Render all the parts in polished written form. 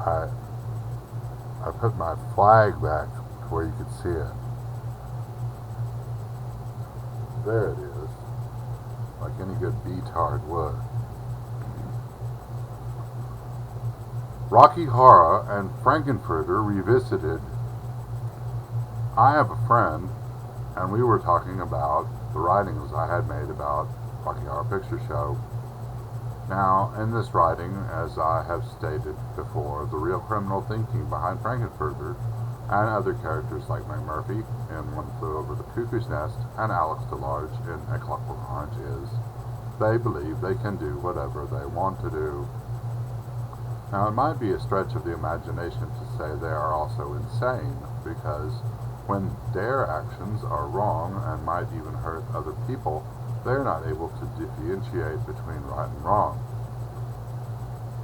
I I put my flag back to where you could see it. There it is, like any good beatard would. Rocky Horror and Frankenfurter Revisited. I have a friend, and we were talking about the writings I had made about Rocky Horror Picture Show. Now, in this writing, as I have stated before, the real criminal thinking behind Frankenfurter and other characters like McMurphy in One Flew Over the Cuckoo's Nest and Alex DeLarge in A Clockwork Orange is they believe they can do whatever they want to do. Now, it might be a stretch of the imagination to say they are also insane, because when their actions are wrong and might even hurt other people, they're not able to differentiate between right and wrong.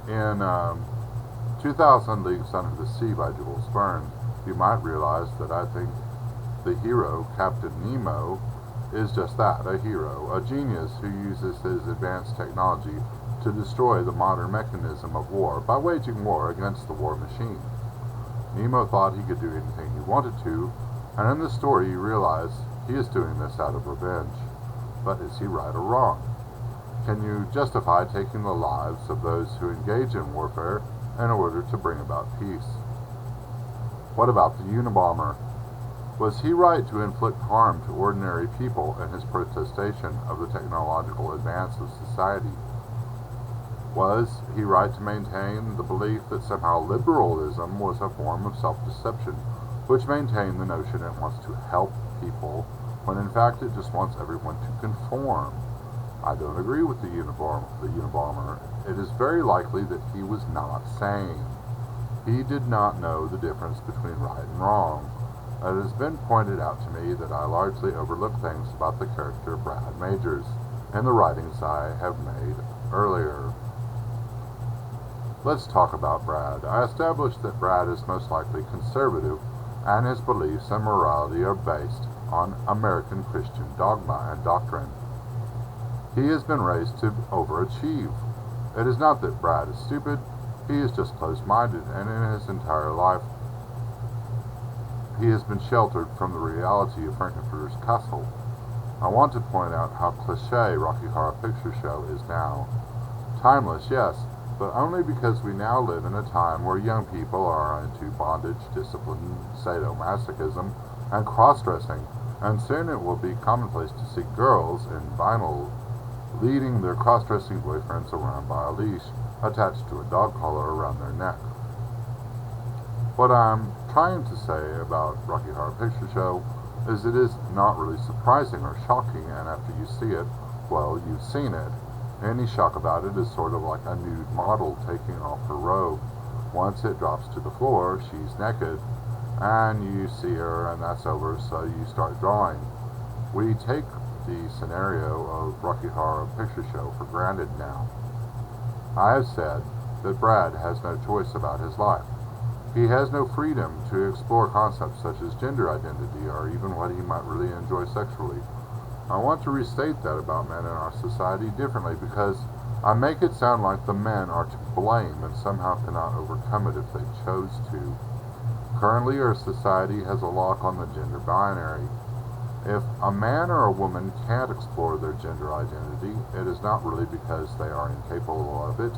In 2000 Leagues Under the Sea by Jules Verne, you might realize that I think the hero, Captain Nemo, is just that, a hero, a genius who uses his advanced technology to destroy the modern mechanism of war by waging war against the war machine. Nemo thought he could do anything he wanted to, and in the story you realize he is doing this out of revenge. But is he right or wrong? Can you justify taking the lives of those who engage in warfare in order to bring about peace? What about the Unabomber? Was he right to inflict harm to ordinary people in his protestation of the technological advance of society? Was he right to maintain the belief that somehow liberalism was a form of self-deception, which maintained the notion it wants to help people, when in fact it just wants everyone to conform? I don't agree with the Unabomber. It is very likely that he was not sane. He did not know the difference between right and wrong. It has been pointed out to me that I largely overlook things about the character Brad Majors in the writings I have made earlier. Let's talk about Brad. I established that Brad is most likely conservative, and his beliefs and morality are based on American Christian dogma and doctrine. He has been raised to overachieve. It is not that Brad is stupid, he is just close-minded, and in his entire life he has been sheltered from the reality of Frankenfurter's castle. I want to point out how cliché Rocky Horror Picture Show is now. Timeless, yes, but only because we now live in a time where young people are into bondage, discipline, sadomasochism, and cross-dressing, and soon it will be commonplace to see girls in vinyl leading their cross-dressing boyfriends around by a leash attached to a dog collar around their neck. What I'm trying to say about Rocky Horror Picture Show is it is not really surprising or shocking, and after you see it, well, you've seen it. Any shock about it is sort of like a nude model taking off her robe. Once it drops to the floor, she's naked, and you see her, and that's over, so you start drawing. We take the scenario of Rocky Horror Picture Show for granted now. I have said that Brad has no choice about his life. He has no freedom to explore concepts such as gender identity or even what he might really enjoy sexually. I want to restate that about men in our society differently, because I make it sound like the men are to blame and somehow cannot overcome it if they chose to. Currently, our society has a lock on the gender binary. If a man or a woman can't explore their gender identity, it is not really because they are incapable of it.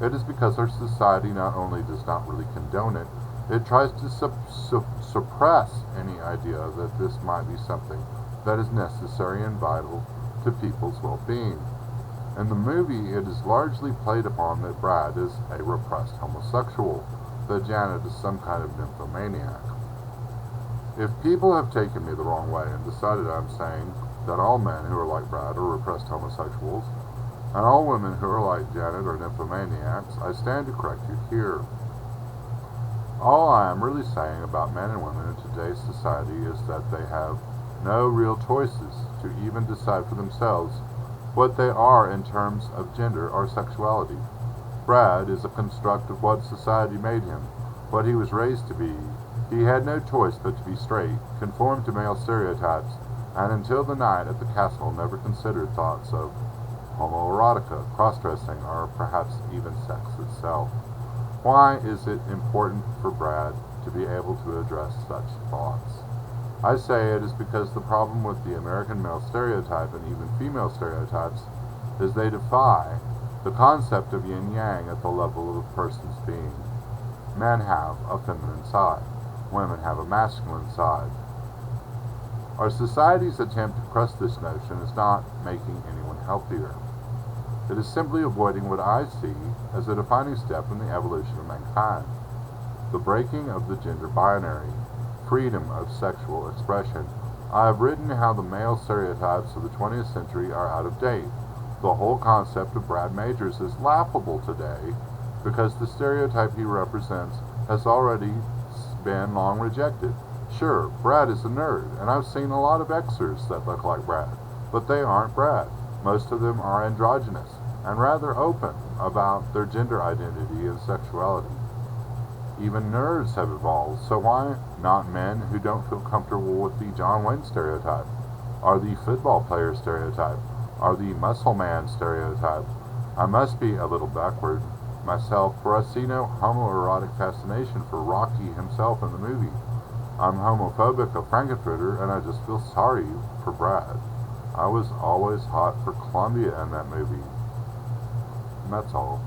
It is because our society not only does not really condone it, it tries to suppress any idea that this might be something that is necessary and vital to people's well-being. In the movie, it is largely played upon that Brad is a repressed homosexual, that Janet is some kind of nymphomaniac. If people have taken me the wrong way and decided I'm saying that all men who are like Brad are repressed homosexuals, and all women who are like Janet are nymphomaniacs, I stand to correct you here. All I am really saying about men and women in today's society is that they have no real choices to even decide for themselves what they are in terms of gender or sexuality. Brad is a construct of what society made him, what he was raised to be. He had no choice but to be straight, conform to male stereotypes, and until the night at the castle never considered thoughts of homoerotica, cross-dressing, or perhaps even sex itself. Why is it important for Brad to be able to address such thoughts? I say it is because the problem with the American male stereotype and even female stereotypes is they defy the concept of yin-yang at the level of a person's being. Men have a feminine side. Women have a masculine side. Our society's attempt to crush this notion is not making anyone healthier. It is simply avoiding what I see as a defining step in the evolution of mankind: the breaking of the gender binary, freedom of sexual expression. I have written how the male stereotypes of the 20th century are out of date. The whole concept of Brad Majors is laughable today because the stereotype he represents has already been long rejected. Sure, Brad is a nerd, and I've seen a lot of Xers that look like Brad, but they aren't Brad. Most of them are androgynous and rather open about their gender identity and sexuality. Even nerds have evolved, so why not men who don't feel comfortable with the John Wayne stereotype, or the football player stereotype, or the muscle man stereotype? I must be a little backward myself, for I see no homoerotic fascination for Rocky himself in the movie. I'm homophobic of Frankenfurter, and I just feel sorry for Brad. I was always hot for Columbia in that movie. And that's all.